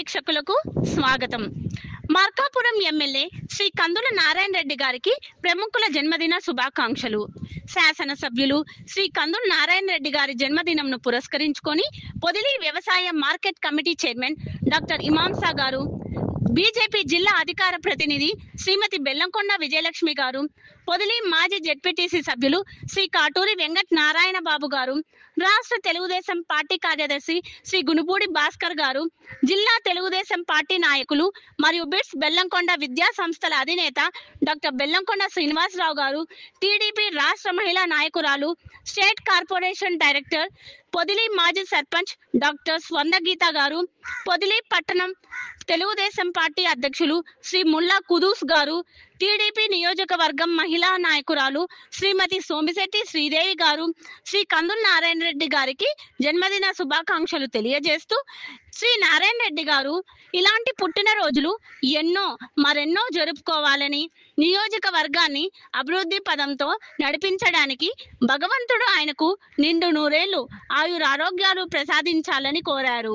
వీక్షకులకు స్వాగతం. మార్కాపురం ఎమ్మెల్యే శ్రీ కందుల నారాయణ రెడ్డి గారికి ప్రముఖుల జన్మదిన శుభాకాంక్షలు. శాసనసభ్యులు శ్రీ కందుల నారాయణ రెడ్డి గారి జన్మదినంను పురస్కరించుకొని పొదిలి వ్యవసాయ market committee chairman doctor Imamsa గారు, బీజేపీ జిల్లా అధికార ప్రతినిధి శ్రీమతి బెల్లంకొండ విజయలక్ష్మి గారు, పొదిలి మాజీ జెడ్పీటీసీ సభ్యులు శ్రీ కాటూరి వెంకట నారాయణ బాబు గారు, రాష్ట్ర తెలుగుదేశం పార్టీ కార్యదర్శి శ్రీ గునుపూడి భాస్కర్ గారు, జిల్లా తెలుగుదేశం పార్టీ నాయకులు మరియు బిట్స్ బెల్లంకొండ విద్యా సంస్థల అధినేత డాక్టర్ బెల్లంకొండ శ్రీనివాసరావు గారు, టీడీపీ రాష్ట్ర మహిళా నాయకురాలు, స్టేట్ కార్పొరేషన్ డైరెక్టర్, పొదిలి మాజీ సర్పంచ్ డాక్టర్ స్వర్ణగీత గారు, పొదిలి పట్టణం తెలుగుదేశం పార్టీ అధ్యక్షులు శ్రీ ముల్లా కుదూస్ గారు, టీడీపీ నియోజకవర్గం మహిళా నాయకురాలు శ్రీమతి సోమిశెట్టి శ్రీదేవి గారు శ్రీ కందుల నారాయణ రెడ్డి గారికి జన్మదిన శుభాకాంక్షలు తెలియజేస్తూ, శ్రీ నారాయణ రెడ్డి గారు ఇలాంటి పుట్టినరోజులు మరెన్నో జరుపుకోవాలని, నియోజకవర్గాన్ని అభివృద్ధి పదంతో నడిపించడానికి భగవంతుడు ఆయనకు నిండు నూరేళ్లు ఆయురారోగ్యాలు ప్రసాదించాలని కోరారు.